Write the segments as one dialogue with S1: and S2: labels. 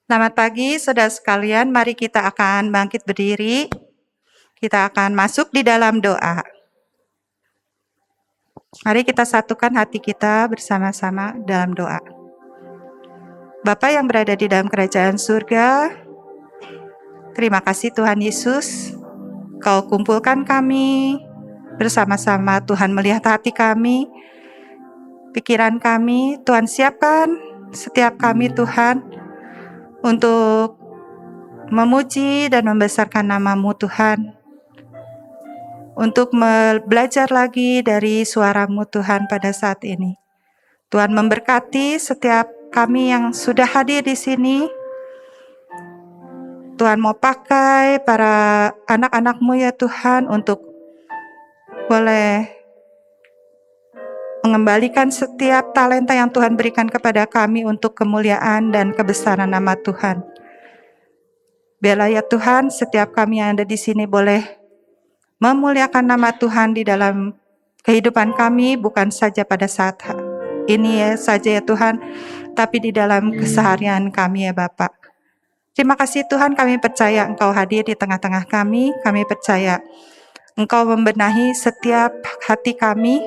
S1: Selamat pagi, saudara sekalian. Mari kita akan bangkit berdiri. Kita akan masuk di dalam doa. Mari kita satukan hati kita bersama-sama dalam doa. Bapa yang berada di dalam kerajaan surga, terima kasih Tuhan Yesus. Kau kumpulkan kami bersama-sama. Tuhan melihat hati kami, pikiran kami. Tuhan siapkan setiap kami Tuhan untuk memuji dan membesarkan nama-Mu Tuhan. Untuk belajar lagi dari suara-Mu Tuhan pada saat ini. Tuhan memberkati setiap kami yang sudah hadir di sini. Tuhan mau pakai para anak-anak-Mu ya Tuhan untuk boleh mengembalikan setiap talenta yang Tuhan berikan kepada kami untuk kemuliaan dan kebesaran nama Tuhan. Biarlah ya Tuhan setiap kami yang ada di sini boleh memuliakan nama Tuhan di dalam kehidupan kami, bukan saja pada saat ini ya saja ya Tuhan, tapi di dalam keseharian kami ya Bapak. Terima kasih Tuhan, kami percaya Engkau hadir di tengah-tengah kami percaya Engkau membenahi setiap hati kami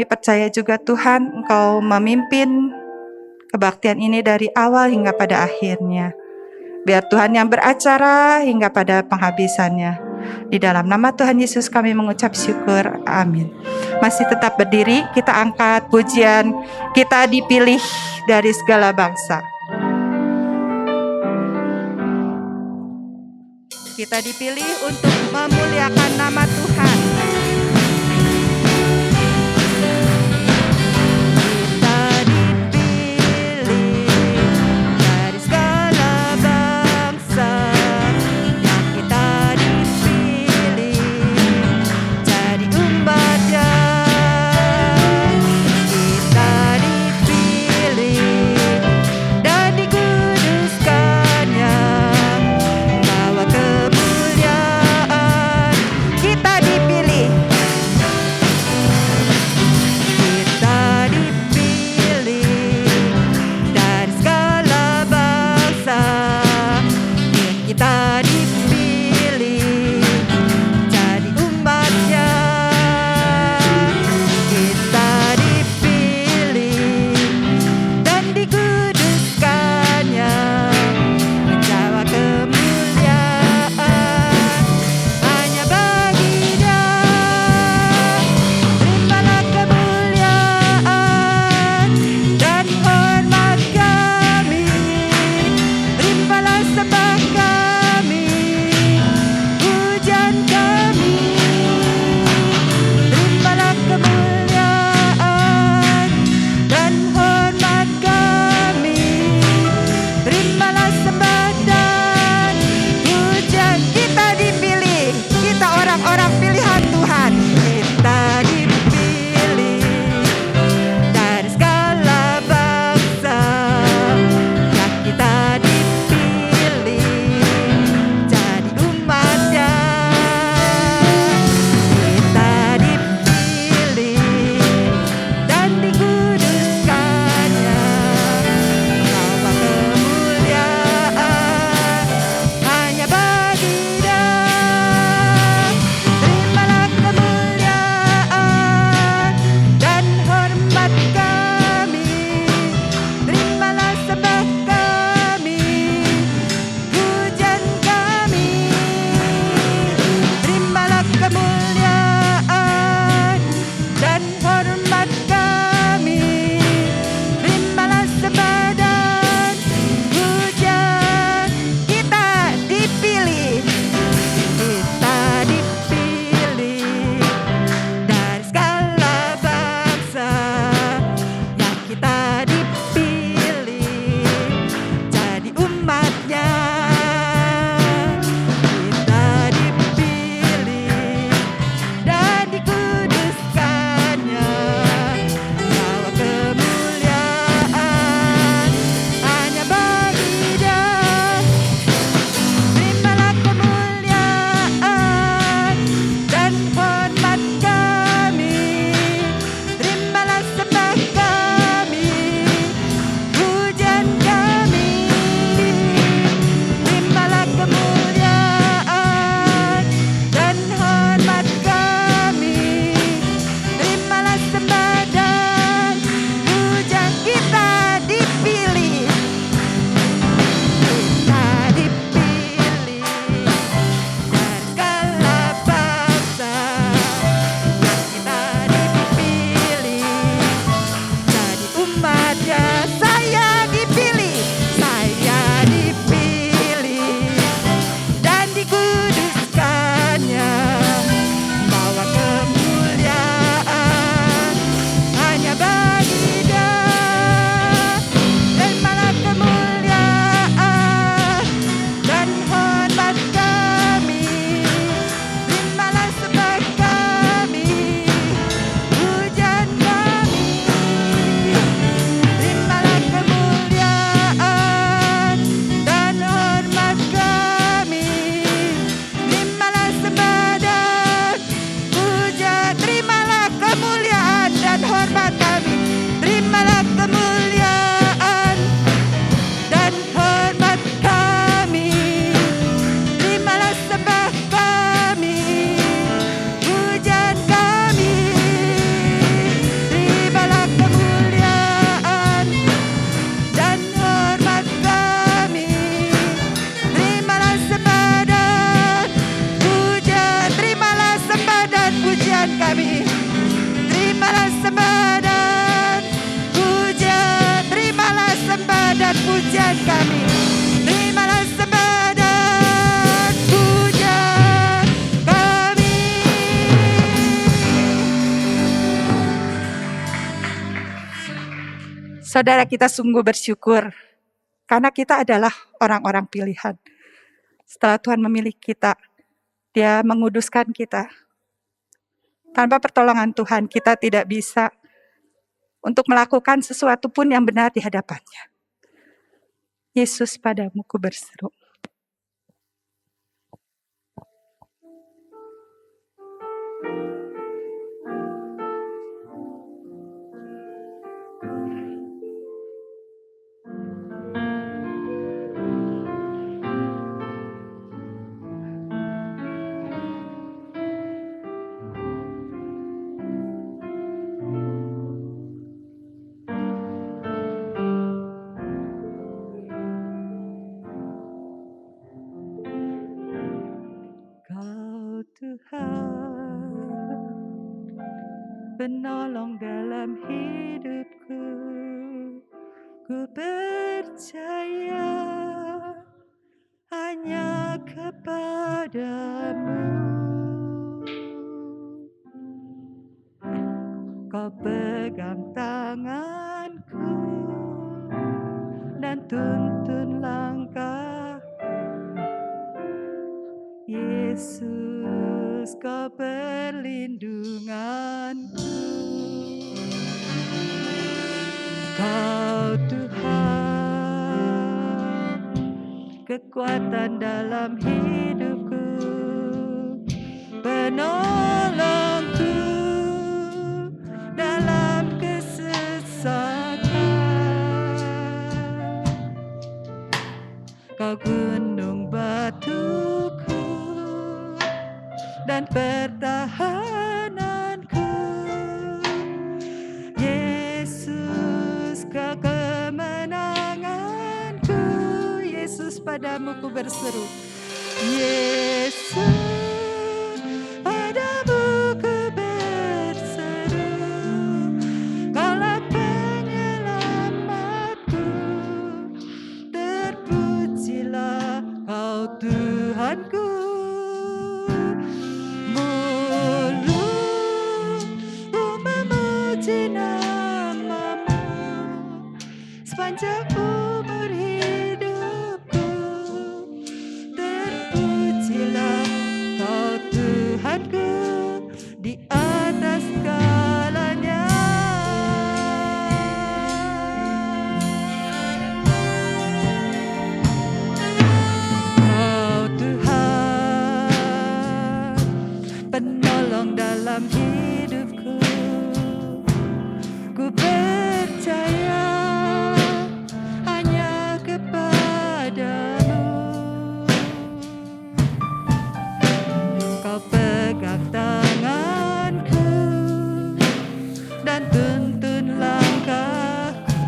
S1: percaya juga Tuhan Engkau memimpin kebaktian ini dari awal hingga pada akhirnya. Biar Tuhan yang beracara hingga pada penghabisannya. Di dalam nama Tuhan Yesus kami mengucap syukur. Amin. Masih tetap berdiri, kita angkat pujian, kita dipilih dari segala bangsa. Kita dipilih untuk memuliakan nama Tuhan. Kita dipilih pujian kami. Terimalah sembah dan pujian kami. Saudara, kita sungguh bersyukur karena kita adalah orang-orang pilihan. Setelah Tuhan memilih kita, Dia menguduskan kita. Tanpa pertolongan Tuhan, kita tidak bisa untuk melakukan sesuatu pun yang benar di hadapannya. Yesus, padamu ku berseru. Kau Tuhan, penolong dalam hidupku, ku percaya hanya kepadamu. Kau pegang tanganku dan tuntun langkah. Yesus, kau perlindunganku. Kau Tuhan, kekuatan dalam hidupku, penolongku dalam kesesakan. Kau gunung batuku dan pertahananku. Yesus, kau kemenanganku. Yesus, padamu ku berseru. Yesus, padamu ku berseru. Kaulah penyelamatku. Terpujilah kau Tuhanku. Sepanjang umur hidupku, terpujilah kau Tuhanku di atas segalanya. Kau Tuhan, penolong dalam hidupku, ku percaya kepadamu. Kau pegang tanganku dan tuntun langkahku.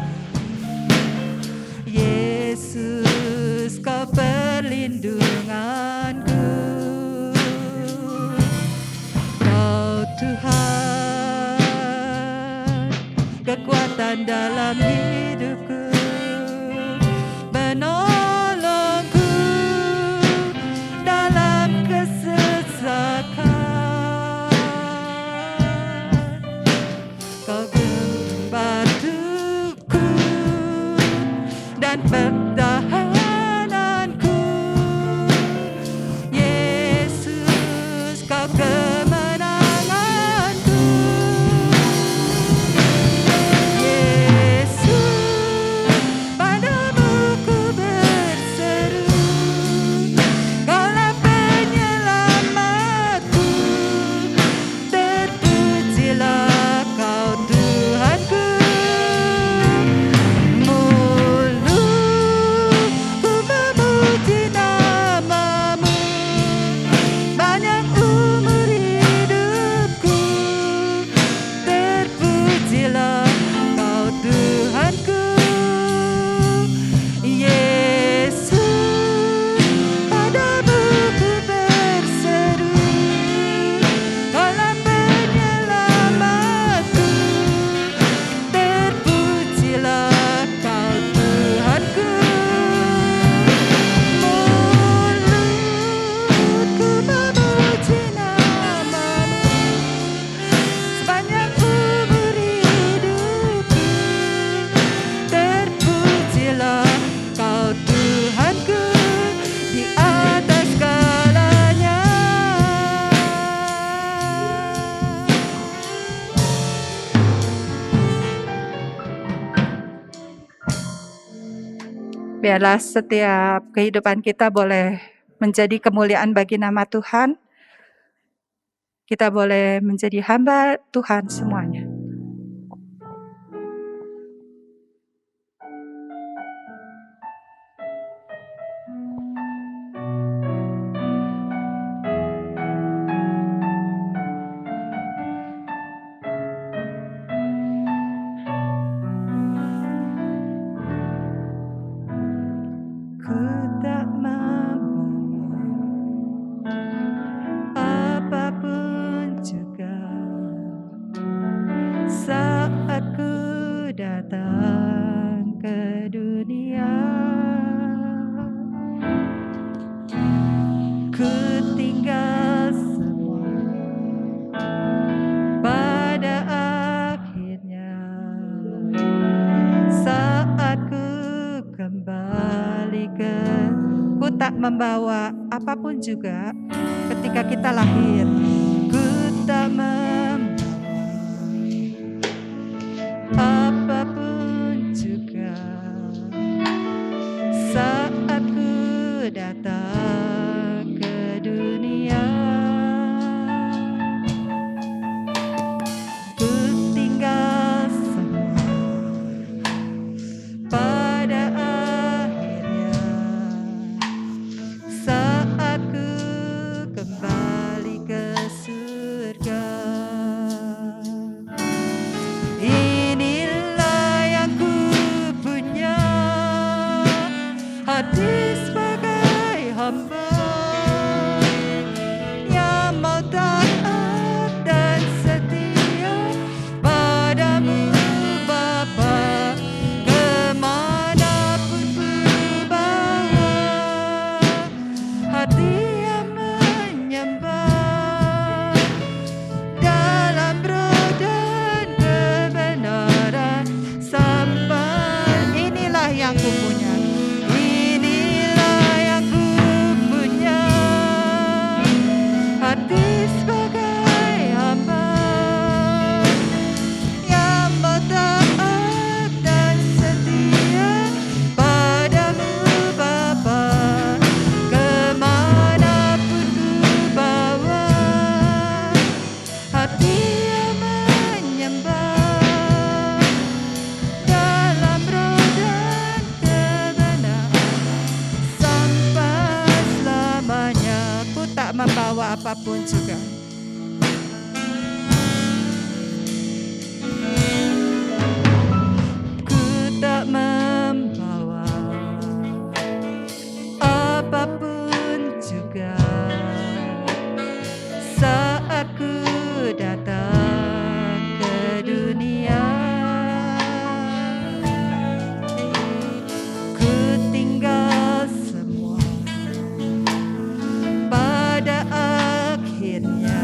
S1: Yesus, kau perlindunganku. Kau Tuhan, kekuatan dalam hidupku, penolongku dalam kesesakan. Kau gunung batuku dan pertahananku. Yesus, kau kemenanganku. Yesus, padamu ku berseru. Kaulah penyelamatku. Terpujilah kau Tuhanku. Muluk Biarlah setiap kehidupan kita boleh menjadi kemuliaan bagi nama Tuhan. Kita boleh menjadi hamba Tuhan semuanya. Ku tak mampu apapun juga saat ku datang ke dunia. Ku tinggal semua pada akhirnya saat ku kembali ku tak membawa apapun juga ketika kita lahir. Ku tak membawa apapun juga saat ku datang ke dunia. Ku tinggal semua pada akhirnya saat ku kembali ke surga. Inilah yang ku punya, hati sebagai hamba yang mau taat dan setia padamu Bapa, kemanapun ku bawa, hati yang menyembah dalam roh dan kebenaran sampai. Inilah yang ku punya, inilah yang ku punya, hati sebagai hamba yang mau taat dan setia padamu Bapa, kemanapun ku bawa, hati yang menyembah dalam roh dan kebenaran sampai selamanya. Ku tak membawa apapun juga. Ku tak membawa apapun juga saat ku datang ke dunia. Ku tinggal semua pada akhirnya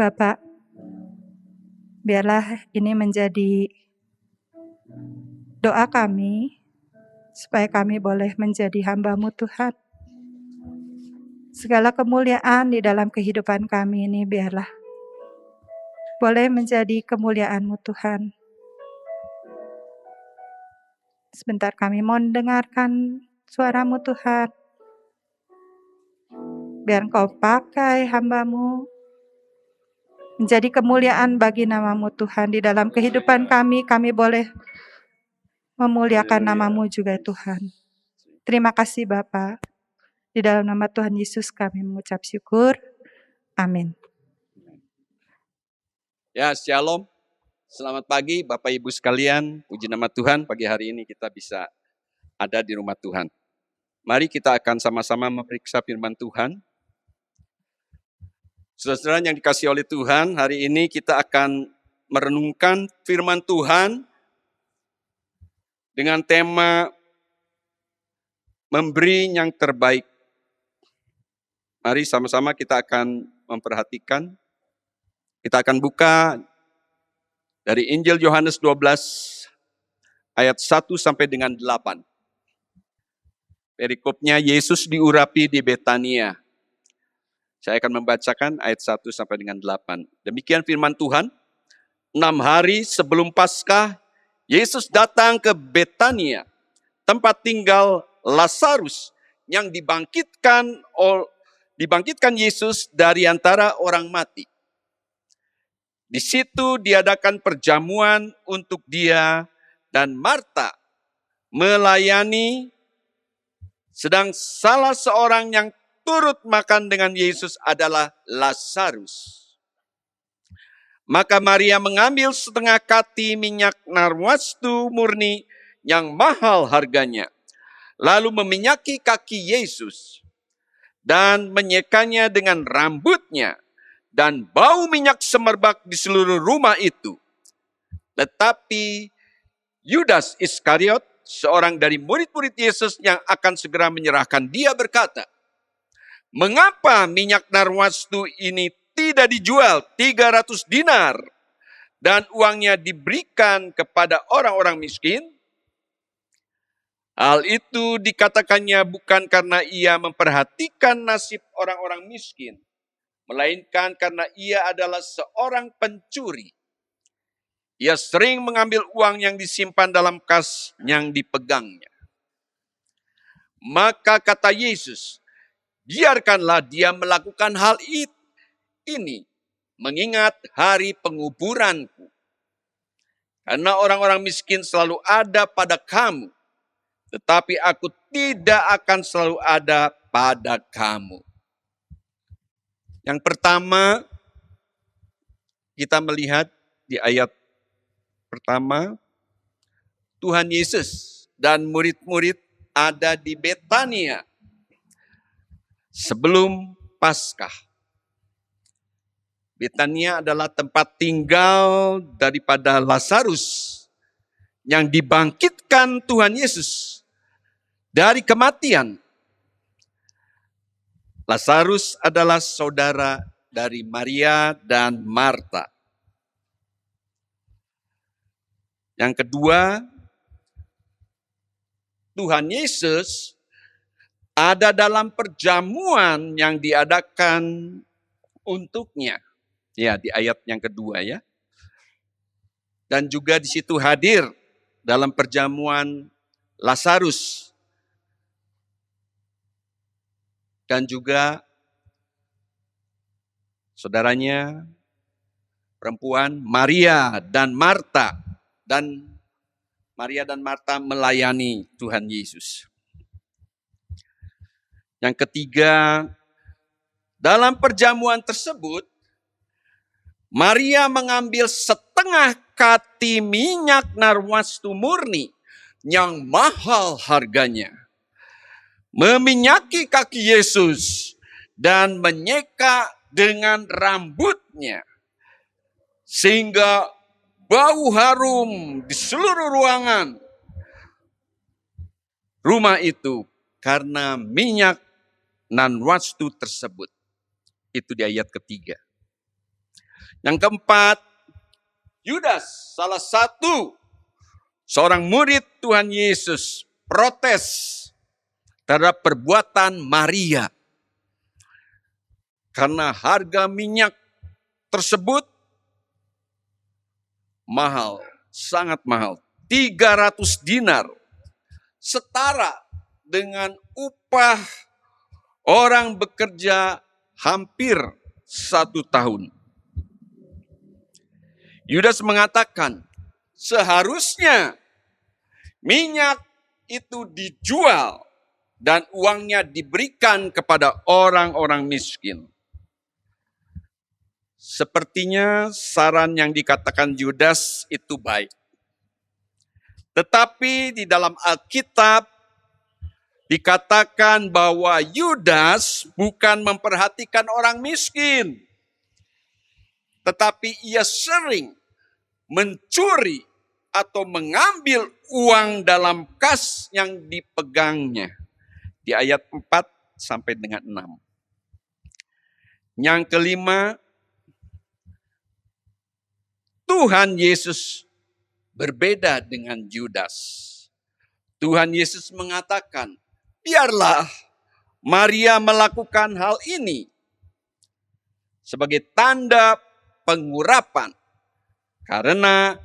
S1: Bapak, biarlah ini menjadi doa kami, supaya kami boleh menjadi hamba-Mu Tuhan. Segala kemuliaan di dalam kehidupan kami ini biarlah boleh menjadi kemuliaan-Mu Tuhan. Sebentar kami mau mendengarkan suara-Mu Tuhan. Biar Engkau pakai hamba-Mu menjadi kemuliaan bagi nama-Mu Tuhan. Di dalam kehidupan kami boleh memuliakan nama-Mu juga Tuhan. Terima kasih Bapa. Di dalam nama Tuhan Yesus kami mengucap syukur. Amin.
S2: Ya, shalom. Selamat pagi Bapak Ibu sekalian. Puji nama Tuhan, pagi hari ini kita bisa ada di rumah Tuhan. Mari kita akan sama-sama memeriksa firman Tuhan. Saudara-saudara yang dikasihi oleh Tuhan, hari ini kita akan merenungkan firman Tuhan dengan tema memberi yang terbaik. Mari sama-sama kita akan memperhatikan. Kita akan buka dari Injil Yohanes 12 ayat 1 sampai dengan 8. Perikopnya Yesus diurapi di Betania. Saya akan membacakan ayat 1 sampai dengan 8. Demikian firman Tuhan. 6 hari sebelum Paskah, Yesus datang ke Betania, tempat tinggal Lazarus yang dibangkitkan Yesus dari antara orang mati. Di situ diadakan perjamuan untuk dia dan Marta melayani, sedang salah seorang yang turut makan dengan Yesus adalah Lazarus. Maka Maria mengambil setengah kati minyak narwastu murni yang mahal harganya, lalu meminyaki kaki Yesus dan menyekanya dengan rambutnya, dan bau minyak semerbak di seluruh rumah itu. Tetapi Yudas Iskariot, seorang dari murid-murid Yesus yang akan segera menyerahkan dia, berkata, "Mengapa minyak narwastu ini tidak dijual 300 dinar dan uangnya diberikan kepada orang-orang miskin?" Hal itu dikatakannya bukan karena ia memperhatikan nasib orang-orang miskin, melainkan karena ia adalah seorang pencuri. Ia sering mengambil uang yang disimpan dalam kas yang dipegangnya. Maka kata Yesus, "Biarkanlah dia melakukan hal ini, mengingat hari penguburanku. Karena orang-orang miskin selalu ada pada kamu, tetapi aku tidak akan selalu ada pada kamu." Yang pertama, kita melihat di ayat pertama, Tuhan Yesus dan murid-murid ada di Betania sebelum Paskah. Betania adalah tempat tinggal daripada Lazarus yang dibangkitkan Tuhan Yesus dari kematian. Lazarus adalah saudara dari Maria dan Marta. Yang kedua, Tuhan Yesus ada dalam perjamuan yang diadakan untuknya. Ya, di ayat yang kedua ya. Dan juga di situ hadir dalam perjamuan Lazarus. Dan juga saudaranya perempuan Maria dan Marta. Dan Maria dan Marta melayani Tuhan Yesus. Yang ketiga, dalam perjamuan tersebut, Maria mengambil setengah kati minyak narwastu murni yang mahal harganya, meminyaki kaki Yesus dan menyeka dengan rambutnya, sehingga bau harum di seluruh ruangan rumah itu karena minyak narwastu tersebut. Itu di ayat ketiga. Yang keempat, Yudas, salah satu seorang murid Tuhan Yesus, protes terhadap perbuatan Maria. Karena harga minyak tersebut mahal, sangat mahal. 300 dinar, setara dengan upah orang bekerja hampir 1 tahun. Yudas mengatakan, seharusnya minyak itu dijual dan uangnya diberikan kepada orang-orang miskin. Sepertinya saran yang dikatakan Yudas itu baik. Tetapi di dalam Alkitab dikatakan bahwa Yudas bukan memperhatikan orang miskin, tetapi ia sering mencuri atau mengambil uang dalam kas yang dipegangnya. Di ayat 4 sampai dengan 6. Yang kelima, Tuhan Yesus berbeda dengan Yudas. Tuhan Yesus mengatakan, biarlah Maria melakukan hal ini sebagai tanda pengurapan karena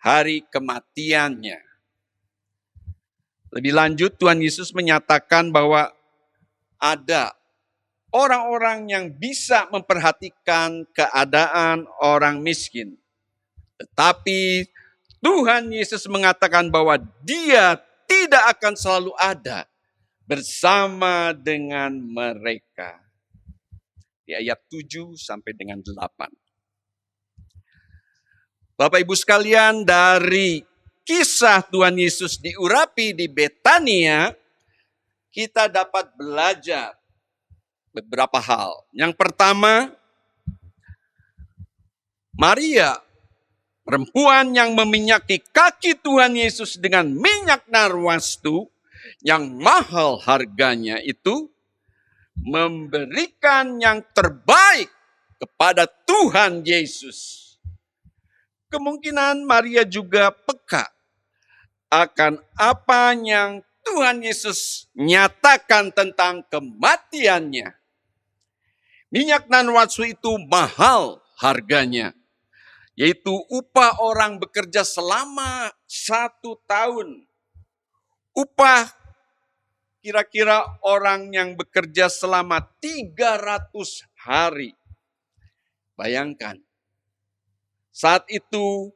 S2: hari kematiannya. Lebih lanjut, Tuhan Yesus menyatakan bahwa ada orang-orang yang bisa memperhatikan keadaan orang miskin. Tetapi Tuhan Yesus mengatakan bahwa Dia tidak akan selalu ada bersama dengan mereka. Di ayat 7 sampai dengan 8. Bapak Ibu sekalian, dari kisah Tuhan Yesus diurapi di Betania, kita dapat belajar beberapa hal. Yang pertama, Maria, perempuan yang meminyaki kaki Tuhan Yesus dengan minyak narwastu yang mahal harganya itu, memberikan yang terbaik kepada Tuhan Yesus. Kemungkinan Maria juga peka akan apa yang Tuhan Yesus nyatakan tentang kematiannya. Minyak narwastu itu mahal harganya, yaitu upah orang bekerja selama 1 tahun. Upah kira-kira orang yang bekerja selama 300 hari. Bayangkan, saat itu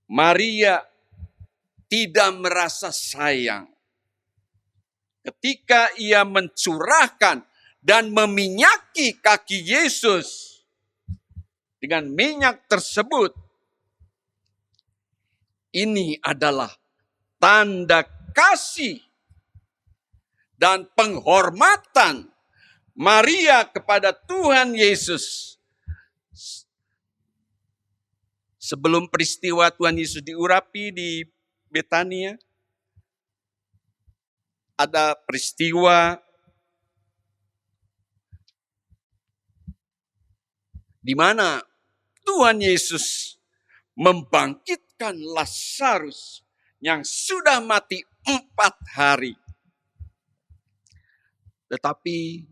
S2: Maria tidak merasa sayang ketika ia mencurahkan dan meminyaki kaki Yesus dengan minyak tersebut. Ini adalah tanda kasih dan penghormatan Maria kepada Tuhan Yesus. Sebelum peristiwa Tuhan Yesus diurapi di Betania, ada peristiwa di mana Tuhan Yesus membangkitkan Lazarus yang sudah mati 4 hari. Tetapi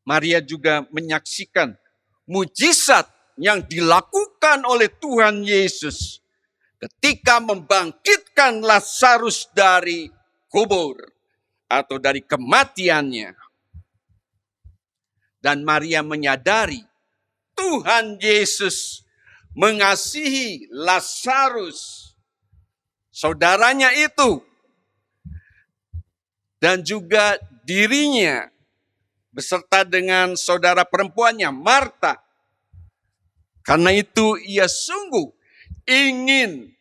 S2: Maria juga menyaksikan mujizat yang dilakukan oleh Tuhan Yesus ketika membangkitkan Lazarus dari kubur atau dari kematiannya. Dan Maria menyadari Tuhan Yesus mengasihi Lazarus, saudaranya itu, dan juga dirinya beserta dengan saudara perempuannya Marta. Karena itu ia sungguh ingin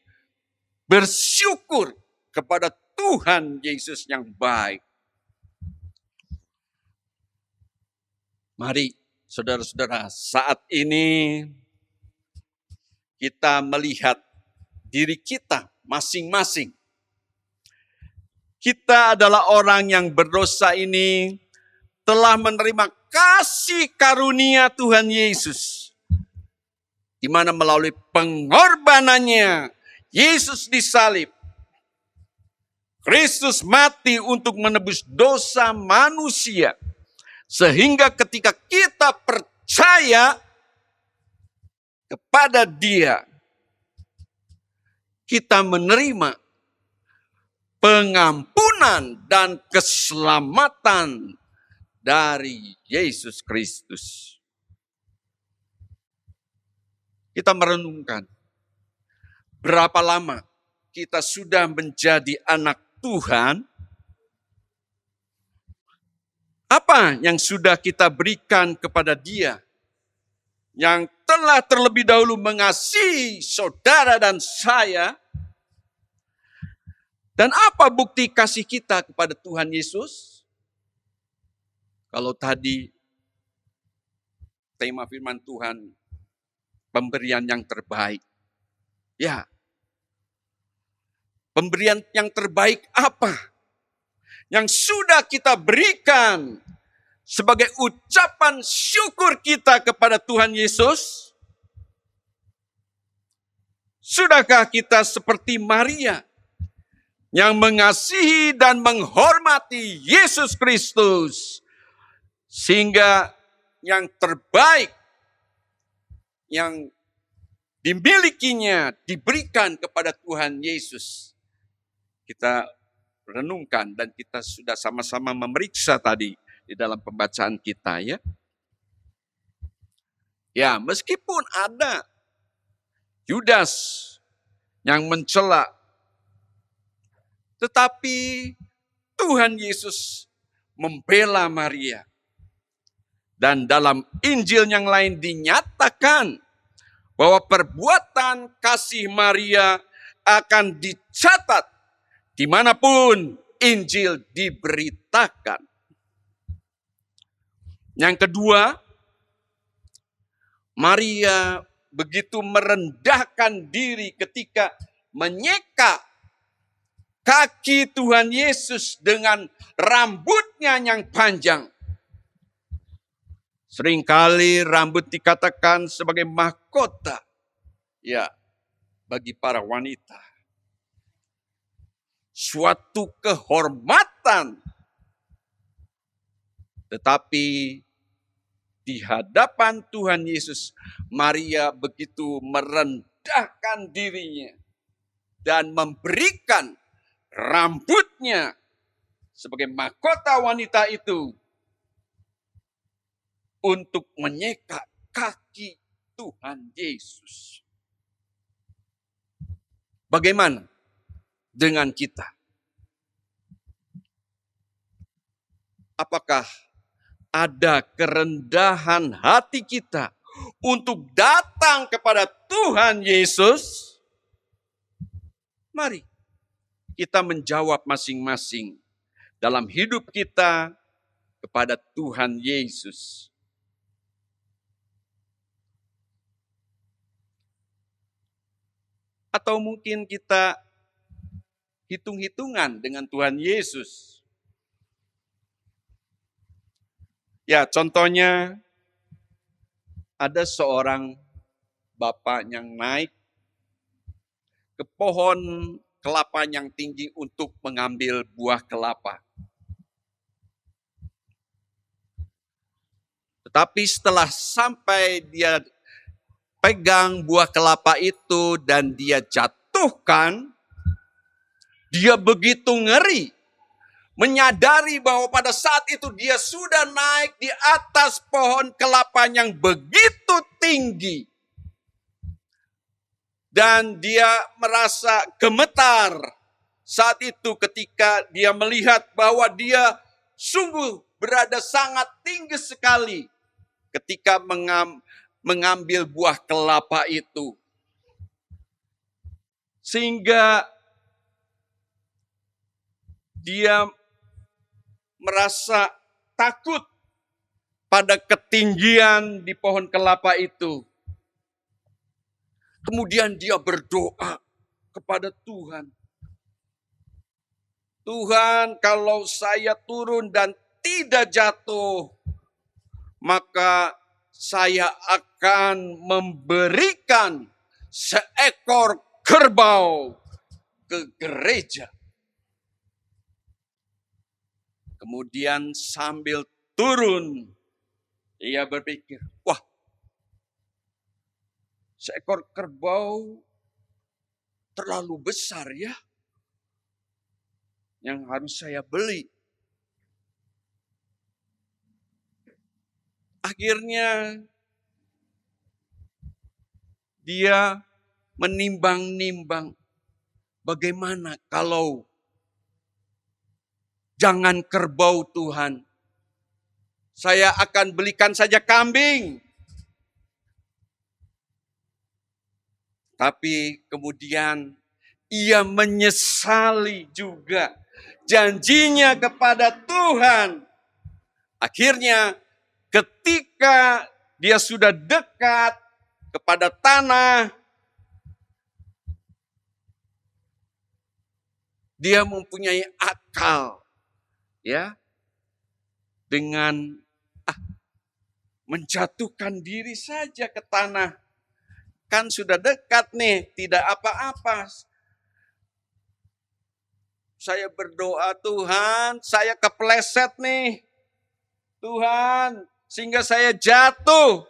S2: bersyukur kepada Tuhan Yesus yang baik. Mari saudara-saudara, saat ini kita melihat diri kita masing-masing. Kita adalah orang yang berdosa ini telah menerima kasih karunia Tuhan Yesus. di mana melalui pengorbanannya Yesus disalib. Kristus mati untuk menebus dosa manusia. Sehingga ketika kita percaya kepada Dia, kita menerima pengampunan dan keselamatan dari Yesus Kristus. Kita merenungkan berapa lama kita sudah menjadi anak Tuhan. Apa yang sudah kita berikan kepada Dia yang telah terlebih dahulu mengasihi saudara dan saya? Dan apa bukti kasih kita kepada Tuhan Yesus? Kalau tadi tema firman Tuhan, pemberian yang terbaik. Ya, pemberian yang terbaik apa? Yang sudah kita berikan sebagai ucapan syukur kita kepada Tuhan Yesus? Sudahkah kita seperti Maria yang mengasihi dan menghormati Yesus Kristus, sehingga yang terbaik yang dimilikinya diberikan kepada Tuhan Yesus? Kita renungkan dan kita sudah sama-sama memeriksa tadi di dalam pembacaan kita, ya. Ya, meskipun ada Yudas yang mencela, tetapi Tuhan Yesus membela Maria. Dan dalam Injil yang lain dinyatakan bahwa perbuatan kasih Maria akan dicatat dimanapun Injil diberitakan. Yang kedua, Maria begitu merendahkan diri ketika menyeka kaki Tuhan Yesus dengan rambutnya yang panjang. Seringkali rambut dikatakan sebagai mahkota, ya, bagi para wanita. Suatu kehormatan. Tetapi di hadapan Tuhan Yesus, Maria begitu merendahkan dirinya dan memberikan rambutnya sebagai mahkota wanita itu untuk menyeka kaki Tuhan Yesus. Bagaimana dengan kita? Apakah ada kerendahan hati kita untuk datang kepada Tuhan Yesus? Mari kita menjawab masing-masing dalam hidup kita kepada Tuhan Yesus. Atau mungkin kita hitung-hitungan dengan Tuhan Yesus. Ya, contohnya ada seorang bapak yang naik ke pohon kelapa yang tinggi untuk mengambil buah kelapa. Tetapi setelah sampai dia pegang buah kelapa itu dan dia jatuhkan, dia begitu ngeri. Menyadari bahwa pada saat itu dia sudah naik di atas pohon kelapa yang begitu tinggi. Dan dia merasa gemetar saat itu ketika dia melihat bahwa dia sungguh berada sangat tinggi sekali ketika mengambil buah kelapa itu. Sehingga dia merasa takut pada ketinggian di pohon kelapa itu. Kemudian dia berdoa kepada Tuhan. Tuhan, kalau saya turun dan tidak jatuh, maka saya akan memberikan seekor kerbau ke gereja. Kemudian sambil turun, ia berpikir, wah, seekor kerbau terlalu besar ya, yang harus saya beli. Akhirnya dia menimbang-nimbang, bagaimana kalau jangan kerbau Tuhan, saya akan belikan saja kambing. Tapi kemudian ia menyesali juga janjinya kepada Tuhan. Akhirnya ketika dia sudah dekat kepada tanah, dia mempunyai akal, ya, dengan menjatuhkan diri saja ke tanah. Kan sudah dekat nih, tidak apa-apa. Saya berdoa, Tuhan, saya kepleset nih. Tuhan, sehingga saya jatuh.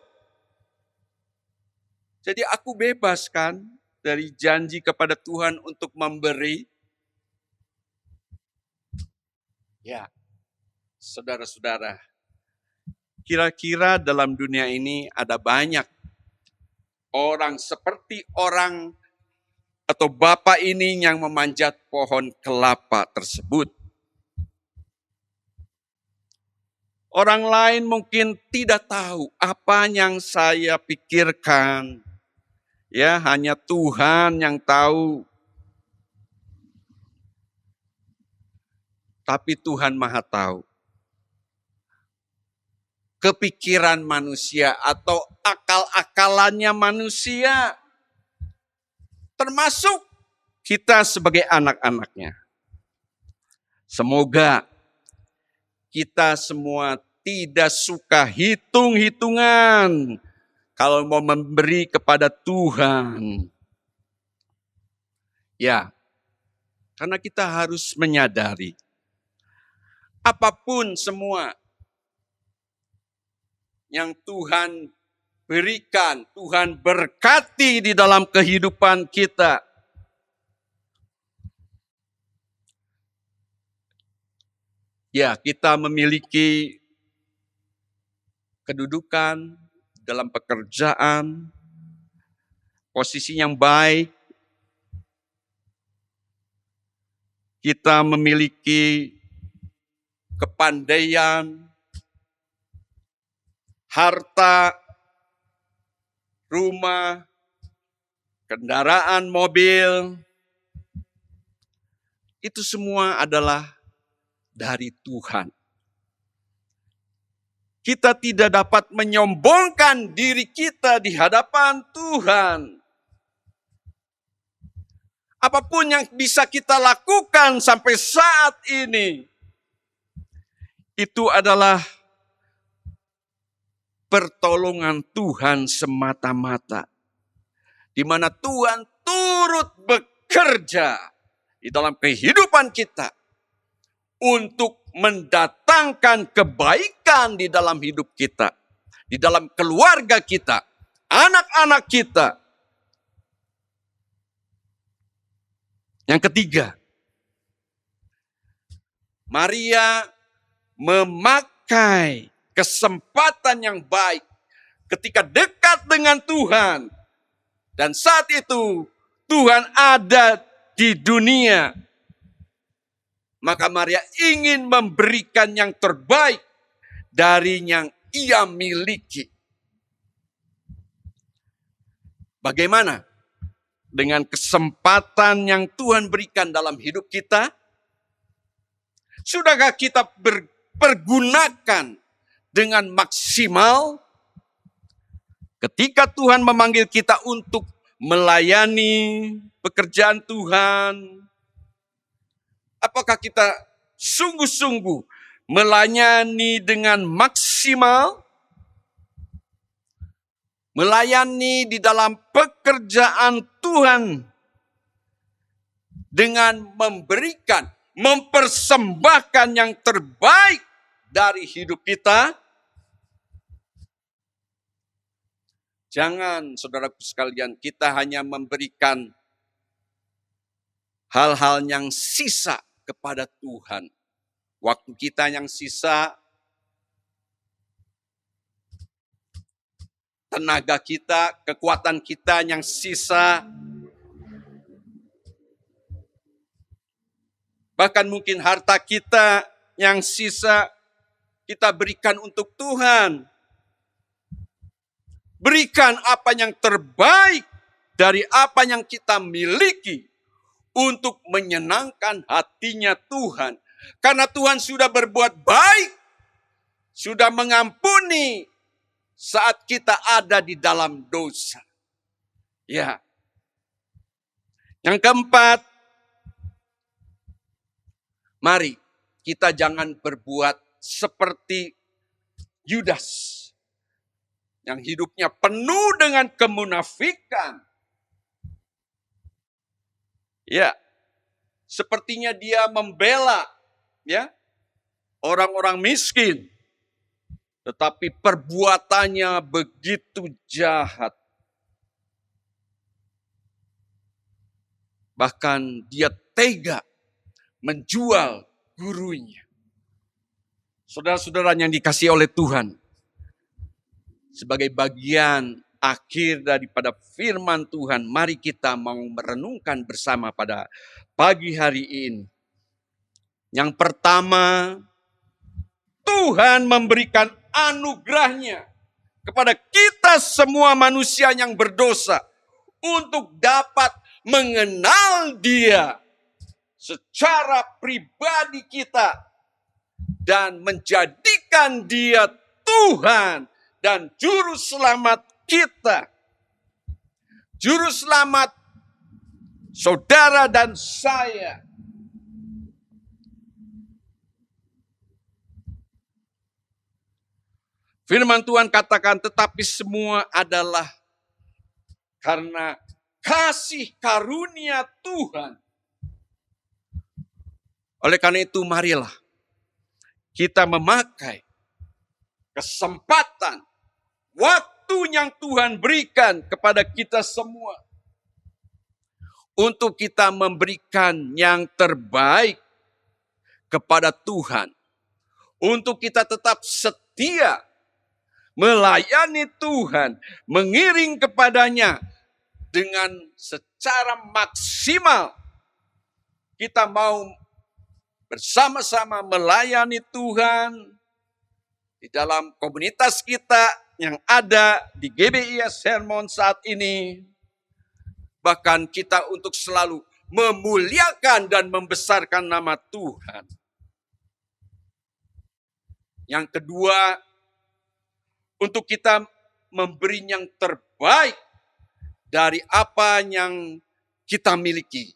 S2: Jadi aku bebas kan dari janji kepada Tuhan untuk memberi. Ya, saudara-saudara, kira-kira dalam dunia ini ada banyak orang seperti orang atau bapak ini yang memanjat pohon kelapa tersebut. Orang lain mungkin tidak tahu apa yang saya pikirkan. Ya, hanya Tuhan yang tahu. Tapi Tuhan Maha tahu. Kepikiran manusia atau akal-akalannya manusia, termasuk kita sebagai anak-anaknya. Semoga kita semua tidak suka hitung-hitungan kalau mau memberi kepada Tuhan. Ya, karena kita harus menyadari, apapun semua yang Tuhan berikan, Tuhan berkati di dalam kehidupan kita. Ya, kita memiliki kedudukan dalam pekerjaan, posisi yang baik. Kita memiliki kepandaian, harta, rumah, kendaraan, mobil. Itu semua adalah dari Tuhan. Kita tidak dapat menyombongkan diri kita di hadapan Tuhan. Apapun yang bisa kita lakukan sampai saat ini, itu adalah pertolongan Tuhan semata-mata. Di mana Tuhan turut bekerja di dalam kehidupan kita untuk mendatangkan kebaikan di dalam hidup kita, di dalam keluarga kita, anak-anak kita. Yang ketiga, Maria memakai kesempatan yang baik ketika dekat dengan Tuhan. Dan saat itu Tuhan ada di dunia. Maka Maria ingin memberikan yang terbaik dari yang ia miliki. Bagaimana dengan kesempatan yang Tuhan berikan dalam hidup kita? Sudahkah kita pergunakan dengan maksimal? Ketika Tuhan memanggil kita untuk melayani pekerjaan Tuhan, apakah kita sungguh-sungguh melayani dengan maksimal? melayani di dalam pekerjaan Tuhan dengan memberikan, mempersembahkan yang terbaik dari hidup kita. Jangan, saudaraku sekalian, kita hanya memberikan hal-hal yang sisa kepada Tuhan. Waktu kita yang sisa, tenaga kita, kekuatan kita yang sisa, bahkan mungkin harta kita yang sisa, kita berikan untuk Tuhan. Berikan apa yang terbaik dari apa yang kita miliki untuk menyenangkan hatinya Tuhan. Karena Tuhan sudah berbuat baik, sudah mengampuni saat kita ada di dalam dosa. Ya. Yang keempat, mari kita jangan berbuat seperti Yudas yang hidupnya penuh dengan kemunafikan. Ya, sepertinya dia membela ya orang-orang miskin, tetapi perbuatannya begitu jahat. Bahkan dia tega menjual gurunya. Saudara-saudara yang dikasihi oleh Tuhan, sebagai bagian akhir daripada firman Tuhan, mari kita mau merenungkan bersama pada pagi hari ini. Yang pertama, Tuhan memberikan anugerahnya kepada kita semua manusia yang berdosa untuk dapat mengenal Dia secara pribadi kita dan menjadikan Dia Tuhan dan juru selamat kita. Juru selamat saudara dan saya. Firman Tuhan katakan, tetapi semua adalah karena kasih karunia Tuhan. Oleh karena itu, marilah kita memakai kesempatan, waktu yang Tuhan berikan kepada kita semua untuk kita memberikan yang terbaik kepada Tuhan. Untuk kita tetap setia melayani Tuhan, mengiring kepadanya dengan secara maksimal. Kita mau bersama-sama melayani Tuhan di dalam komunitas kita yang ada di GBIS Sermon saat ini. Bahkan kita untuk selalu memuliakan dan membesarkan nama Tuhan. Yang kedua, untuk kita memberi yang terbaik dari apa yang kita miliki.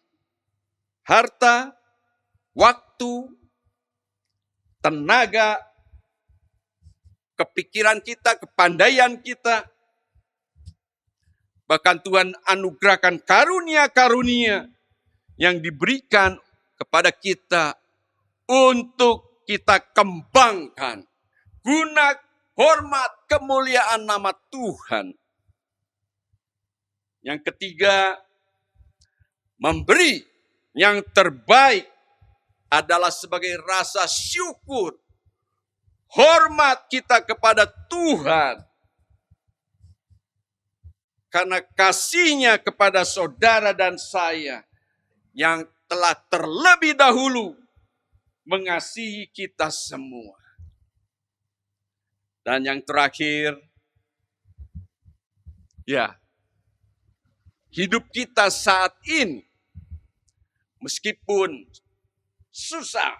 S2: Harta, waktu, tenaga, kepikiran kita, kepandaian kita. Bahkan Tuhan anugerahkan karunia-karunia yang diberikan kepada kita untuk kita kembangkan. Guna hormat kemuliaan nama Tuhan. Yang ketiga, memberi yang terbaik adalah sebagai rasa syukur, hormat kita kepada Tuhan. Karena kasihnya kepada saudara dan saya yang telah terlebih dahulu mengasihi kita semua. Dan yang terakhir, ya, hidup kita saat ini, meskipun susah,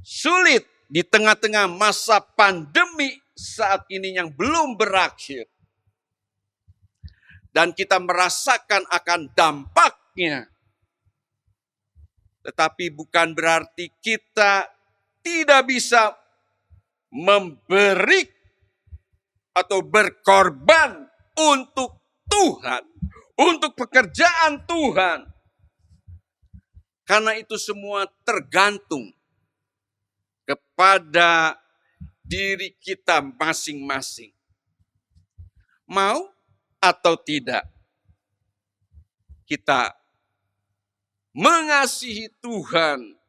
S2: sulit di tengah-tengah masa pandemi saat ini yang belum berakhir, dan kita merasakan akan dampaknya, tetapi bukan berarti kita tidak bisa memberi atau berkorban untuk Tuhan, untuk pekerjaan Tuhan. Karena itu semua tergantung kepada diri kita masing-masing. Mau atau tidak, kita mengasihi Tuhan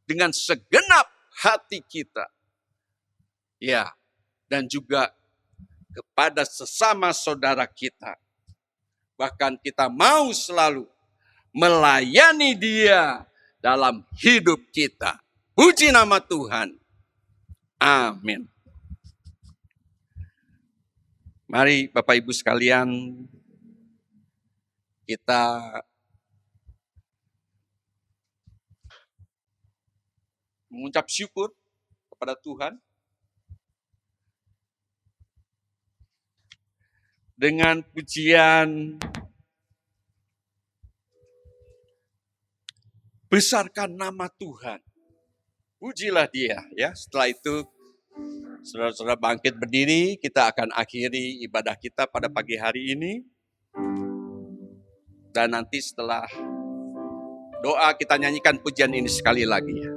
S2: dengan segenap hati kita. Ya, dan juga kepada sesama saudara kita. Bahkan kita mau selalu melayani dia dalam hidup kita. Puji nama Tuhan. Amin. Mari Bapak Ibu sekalian, kita mengucap syukur kepada Tuhan dengan pujian besarkan nama Tuhan. Pujilah dia ya. Setelah itu saudara-saudara bangkit berdiri, kita akan akhiri ibadah kita pada pagi hari ini. Dan nanti setelah doa kita nyanyikan pujian ini sekali lagi ya.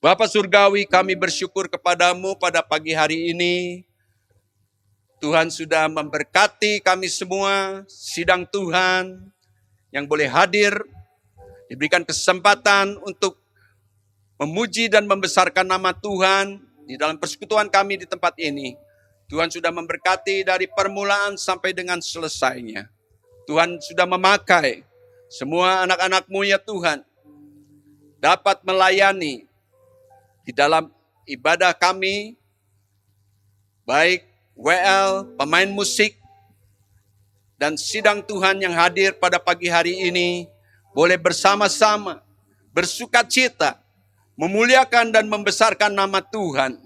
S2: Bapa Surgawi, kami bersyukur kepadamu pada pagi hari ini. Tuhan sudah memberkati kami semua, sidang Tuhan yang boleh hadir, diberikan kesempatan untuk memuji dan membesarkan nama Tuhan di dalam persekutuan kami di tempat ini. Tuhan sudah memberkati dari permulaan sampai dengan selesainya. Tuhan sudah memakai semua anak-anak-Mu ya Tuhan, dapat melayani di dalam ibadah kami, baik WL, pemain musik, dan sidang Tuhan yang hadir pada pagi hari ini, boleh bersama-sama bersukacita, memuliakan dan membesarkan nama Tuhan.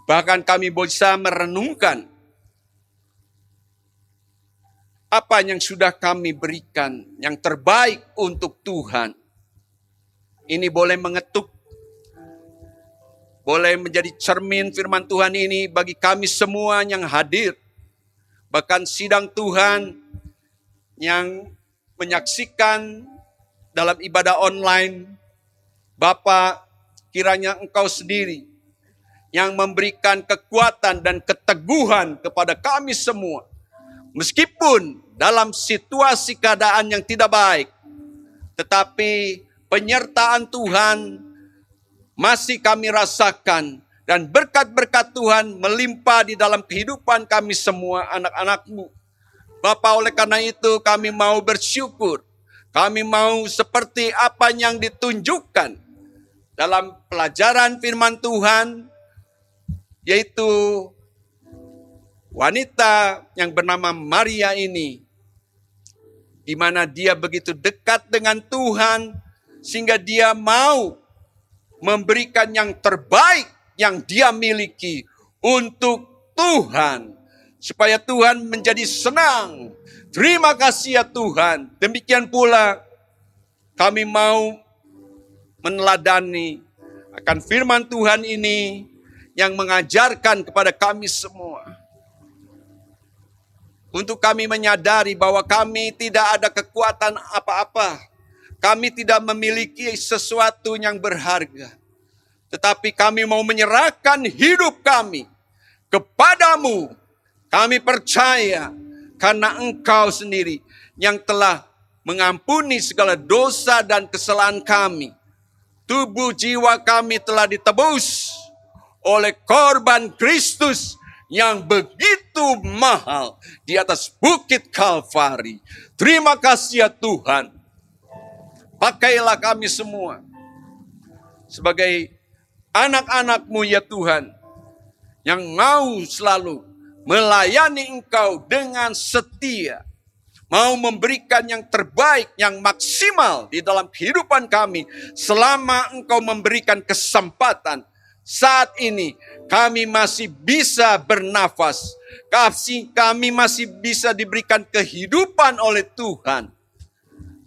S2: Bahkan kami bisa merenungkan apa yang sudah kami berikan, yang terbaik untuk Tuhan. Ini boleh mengetuk, boleh menjadi cermin firman Tuhan ini bagi kami semua yang hadir. Bahkan sidang Tuhan yang menyaksikan dalam ibadah online. Bapa, kiranya Engkau sendiri yang memberikan kekuatan dan keteguhan kepada kami semua. Meskipun dalam situasi keadaan yang tidak baik, tetapi penyertaan Tuhan masih kami rasakan, dan berkat-berkat Tuhan melimpah di dalam kehidupan kami semua anak-anak-Mu. Bapa, oleh karena itu kami mau bersyukur. Kami mau seperti apa yang ditunjukkan dalam pelajaran firman Tuhan, yaitu wanita yang bernama Maria ini, di mana dia begitu dekat dengan Tuhan, sehingga dia mau memberikan yang terbaik yang dia miliki untuk Tuhan, supaya Tuhan menjadi senang. Terima kasih ya Tuhan. Demikian pula kami mau meneladani akan firman Tuhan ini yang mengajarkan kepada kami semua. Untuk kami menyadari bahwa kami tidak ada kekuatan apa-apa. Kami tidak memiliki sesuatu yang berharga. Tetapi kami mau menyerahkan hidup kami kepadamu. Kami percaya karena Engkau sendiri yang telah mengampuni segala dosa dan kesalahan kami. Tubuh jiwa kami telah ditebus oleh korban Kristus yang begitu mahal di atas bukit Kalvari. Terima kasih ya Tuhan. Pakailah kami semua sebagai anak-anak-Mu ya Tuhan, yang mau selalu melayani Engkau dengan setia, mau memberikan yang terbaik, yang maksimal di dalam kehidupan kami selama Engkau memberikan kesempatan. Saat ini kami masih bisa bernafas, kami masih bisa diberikan kehidupan oleh Tuhan.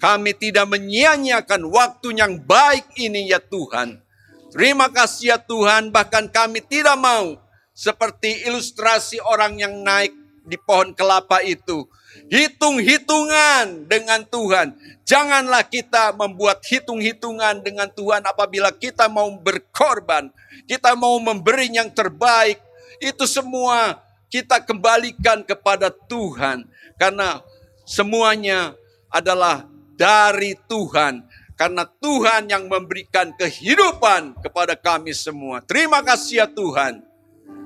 S2: Kami tidak menyia-nyiakan waktu yang baik ini ya Tuhan. Terima kasih ya Tuhan, bahkan kami tidak mau seperti ilustrasi orang yang naik di pohon kelapa itu. Hitung-hitungan dengan Tuhan. Janganlah kita membuat hitung-hitungan dengan Tuhan apabila kita mau berkorban. Kita mau memberi yang terbaik. Itu semua kita kembalikan kepada Tuhan. Karena semuanya adalah dari Tuhan. Karena Tuhan yang memberikan kehidupan kepada kami semua. Terima kasih ya Tuhan.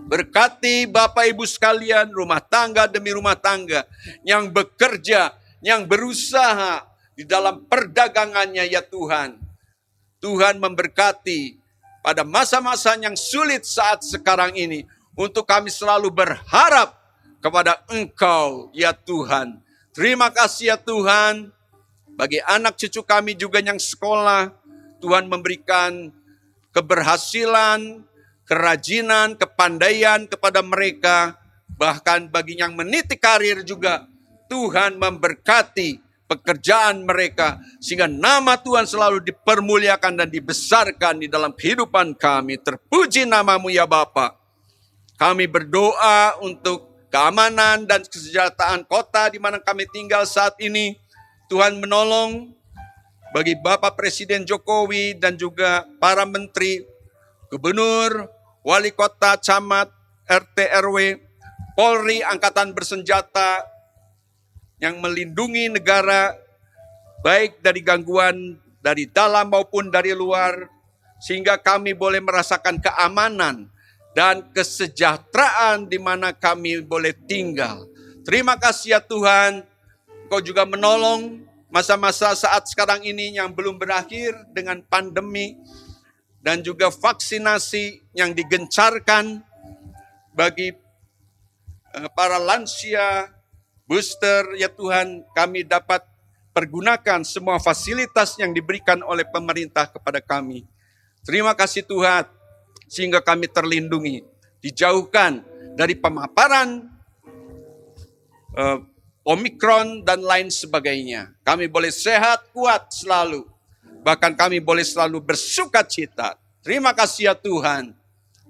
S2: Berkati Bapak Ibu sekalian, rumah tangga demi rumah tangga yang bekerja, yang berusaha di dalam perdagangannya ya Tuhan. Tuhan memberkati pada masa-masa yang sulit saat sekarang ini. Untuk kami selalu berharap kepada Engkau ya Tuhan. Terima kasih ya Tuhan. Bagi anak cucu kami juga yang sekolah, Tuhan memberikan keberhasilan, kerajinan, kepandaian kepada mereka. Bahkan bagi yang meniti karir juga, Tuhan memberkati pekerjaan mereka. Sehingga nama Tuhan selalu dipermuliakan dan dibesarkan di dalam kehidupan kami. Terpuji nama-Mu ya Bapa. Kami berdoa untuk keamanan dan kesejahteraan kota di mana kami tinggal saat ini. Tuhan menolong bagi Bapak Presiden Jokowi dan juga para menteri, gubernur, wali kota, camat, RT, RW, Polri, angkatan bersenjata yang melindungi negara baik dari gangguan dari dalam maupun dari luar, sehingga kami boleh merasakan keamanan dan kesejahteraan di mana kami boleh tinggal. Terima kasih ya Tuhan. Engkau juga menolong masa-masa saat sekarang ini yang belum berakhir dengan pandemi dan juga vaksinasi yang digencarkan bagi para lansia, booster ya Tuhan, kami dapat pergunakan semua fasilitas yang diberikan oleh pemerintah kepada kami. Terima kasih Tuhan, sehingga kami terlindungi, dijauhkan dari pemaparan Omikron dan lain sebagainya. Kami boleh sehat, kuat selalu. Bahkan kami boleh selalu bersuka cita. Terima kasih ya Tuhan.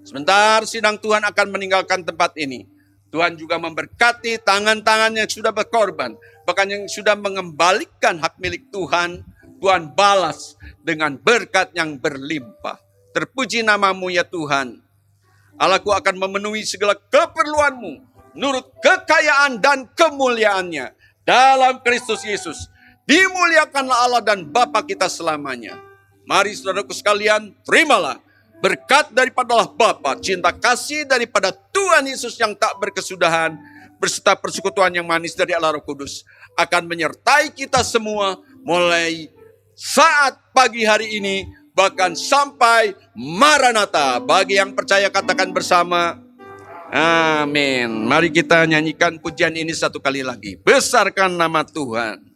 S2: Sebentar sidang Tuhan akan meninggalkan tempat ini. Tuhan juga memberkati tangan-tangan yang sudah berkorban. Bahkan yang sudah mengembalikan hak milik Tuhan. Tuhan balas dengan berkat yang berlimpah. Terpuji nama-Mu ya Tuhan. Allahku akan memenuhi segala keperluan-Mu. Menurut kekayaan dan kemuliaannya dalam Kristus Yesus. Dimuliakanlah Allah dan Bapa kita selamanya. Mari saudaraku sekalian, terimalah berkat daripada Allah Bapa, cinta kasih daripada Tuhan Yesus yang tak berkesudahan, berserta persekutuan yang manis dari Allah Roh Kudus akan menyertai kita semua mulai saat pagi hari ini bahkan sampai Maranatha. Bagi yang percaya katakan bersama, amin. Mari kita nyanyikan pujian ini satu kali lagi. Besarkan nama Tuhan.